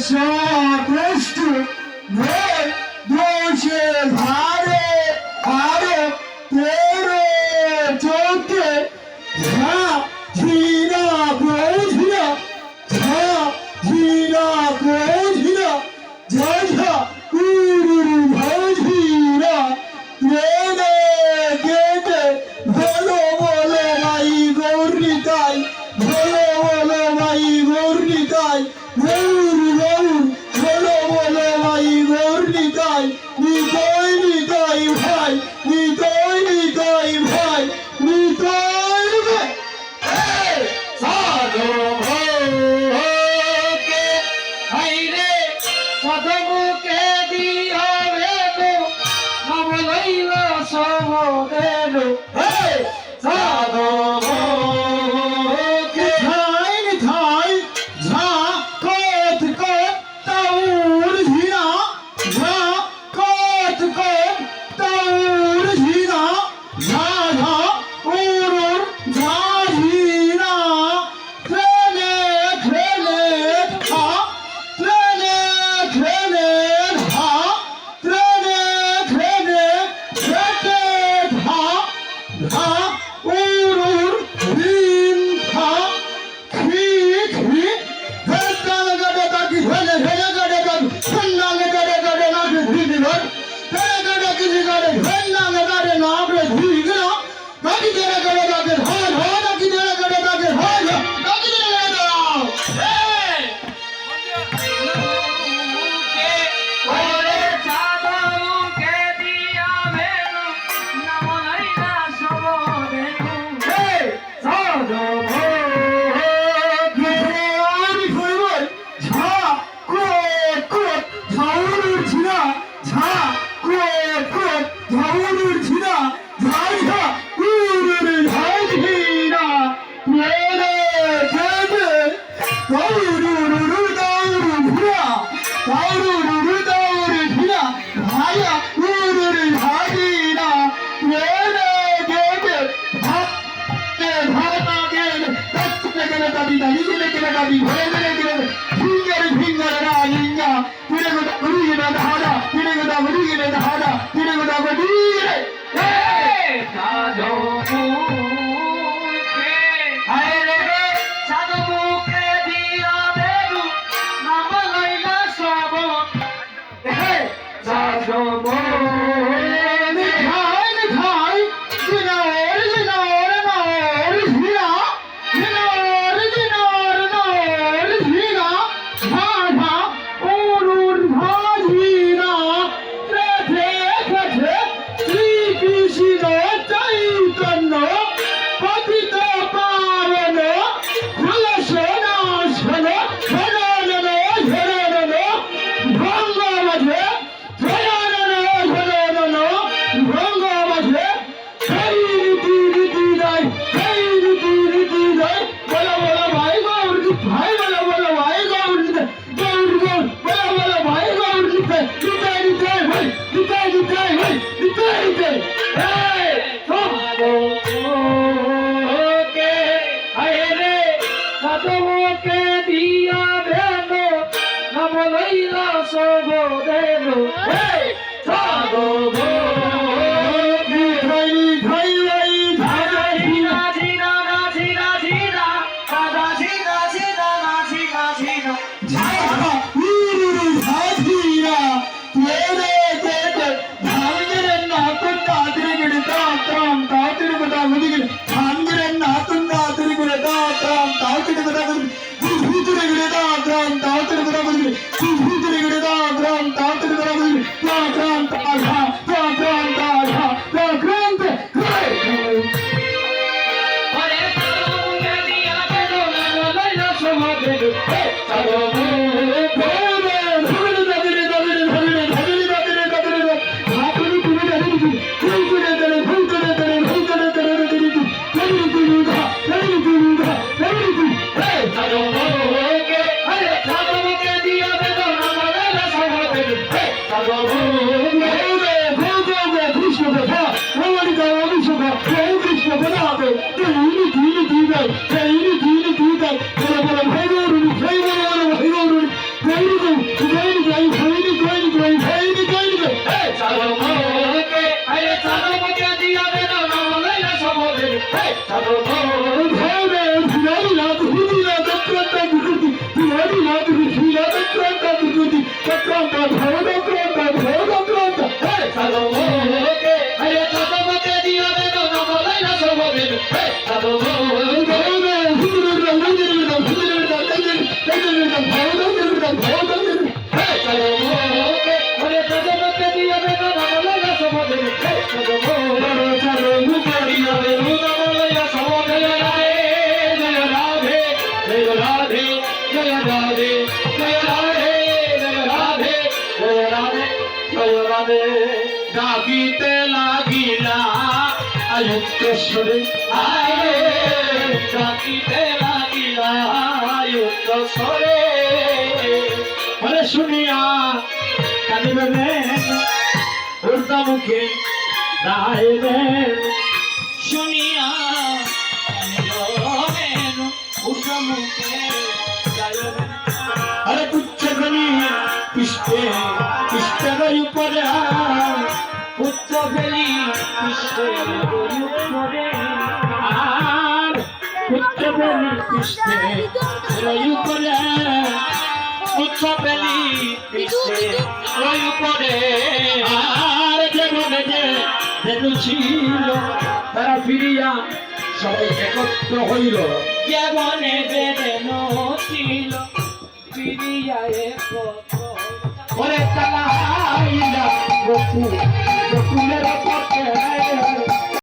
কষ্ট দোষে ধারে আরো তোরে চোখে ঝা ঝিরা বোঝিরা ঝা ঝিরা বোঝিরা ঝা ঝা উরুরু ভাঝিরা প্রেমে কেটে ভালো বলো ভাই গৌরিকাই ভালো বলো ভাই গৌরিকাই গৌর গৌর ভালো বলো ভাই গৌরিকাই নিতাই নিতাই ভাই নিতাই নিতাই ভাই নিতাই ভাই সাধু ভোগে হাইরে সাধুকে দিয়া বেদো নাম লইল সবদেলো সাধু ভোগে খাই খাই ঝা কত কত তাউর ঝিরা ঝা কত কত তাউর ঝিরা ঝা ঝা উরুর ঝা ঝিরা খেলে খেলে খা খেলে খেলে ধা খেলে খেলে খেতে ধা ধা উরুর রিন খা খি খি হেতাল গড়ে বাকি হেলে হেলে গড়ে বাকি সন্নালে গড়ে গড়ে নাকে ধীর ঘর হেলে গড়ে কিছু গড়ে হেন্নালে গড়ে নাকে ধীর ঘর বাকি গড়ে গড়ে বাকি ধর ধর বাকি গড়ে গড়ে বাকি ধর বাকি গড়ে গড়ে দাও ওরে সাধুকে দিয়া বেদো নাম লইল সবদেলো সাধু ভোগে আমি কইবই ঝা কোট কোট ঝাউরুর ঝিনা ঝা কোট কোট ঝাউরুর ঝিনা ঝাই ঝা উরুর ঝাই ঝিনা মেরে কেটে দাউরুরুরু দাউরু ভিড়া দাউরুরুরু দাউরু ভিড়া ভাইয়া উরুর ঝাইনা মেরে কেটে ভাত ভাতা গেল তত্ত্বে গেল দাবি দাবি গেলে দাবি ঘরে গেলে গেলে ফিঙ্গার ফিঙ্গার রাইঙ্গা পিড়ে গোটা ঘুরিয়ে না ধারা পিড়ে গোটা ঘুরিয়ে না ধারা পিড়ে গোটা ঘুরিয়ে সাধু ভোগে হাইরে সাধুকে দিয়া বেদো নাম লইল সবদেলো সাধু ভোগে খাই খাই জিনার জিনার নার ঝিরা জিনার জিনার নার ঝিরা ঝা ঝা উরুর ভাঝিরা রেখে গেছে শ্রীকৃষ্ণ চৈতন্য পতিত পাবন খুলসন শন শরণন শরণন ভঙ্গ মাঝে শরণন শরণন ভঙ্গ মাঝে সেই রীতি রীতি নাই সেই রীতি রীতি নাই বলো বলো ভাই গৌর ভাই বলো বলো ভাই গৌর গৌর গৌর বলো বলো ভাই গৌর নিতে নিতে নিতে ভাই নিতে নিতে ভাই নিতে নিতে এই সাধু ভোগে হাইরে সাধুকে দিয়া বেদো নাম লইল সবদেলো সাধু ভোগে খাই খাই ভাই ধারা ঝিরা ঝিরা না ঝিরা ঝিরা রাধা ঝিরা ঝিরা না ঝিরা ঝিরা ঝাড়া উরুরু ভাঝিরা তেরে কেটে ধাঙ্গের নাতুন দাদরি গড়ে দাঁতরাম দাঁতের গোটা মুদিগির ধাঙ্গের নাতুন দাদরি গড়ে দাঁতরাম দাঁতের গোটা মুদিগির ভূতুরে গড়ে দাঁতরাম দাঁতের গোটা মুদিগির ভূতুরে গড়ে দাঁতরাম দাঁতের গোটা মুদিগির দাঁতরাম তাঝা দাঁতরাম তাঝা দাঁতরাম ওরে সাধুকে দিয়া বেদো নাম লইল সবদেলো সাধু ভোগে সাধু ভোগে হাইরে সাধুকে দিয়া বেদো নাম লইল সবদেলো সাধু ভোগে কৃষ্ণ কথা কৃষ্ণ কথা হবে বলো বলো ভাই গৌরী ভাই বলো বলো ভাই গৌরী গৌরী সাধু ধরে ধীরারি রাত হুদি রাত চক্রান্ত বিকৃতি ধীরারি রাত হুদি রাত চক্রান্ত বিকৃতি চক্রান্ত ধরে চক্রান্ত ধরে চক্রান্ত সাধু আরে চন্দ্রমুখে দিয়া বেদন বলাই না সর্ববেদ সাধু ডাকিতে লাগিলা আয়ুক্তেশ্বরে আরে ডাকিতে লাগিলা আয়ুক্ত সরে বলে শুনিয়া কাঁদিবেন উর্দা মুখে দাইবেন শুনিয়া কানিবেন উর্ধমুখে গাইবেন আরে কুচ্ছগনি পিষ্টে পিষ্টর উপরে পুত্র ফেলি কৃষ্ণের করে আর কুচ্ছগনি পিষ্টে উপরে পুত্র ফেলি কৃষ্ণের করে আর যেমন যে ছিল তারা ফিরিয়া সবাই একত্র হইল যেমনে বেদন ছিল ফিরিয়া পরে তালা হাইলা বকুলের পত্র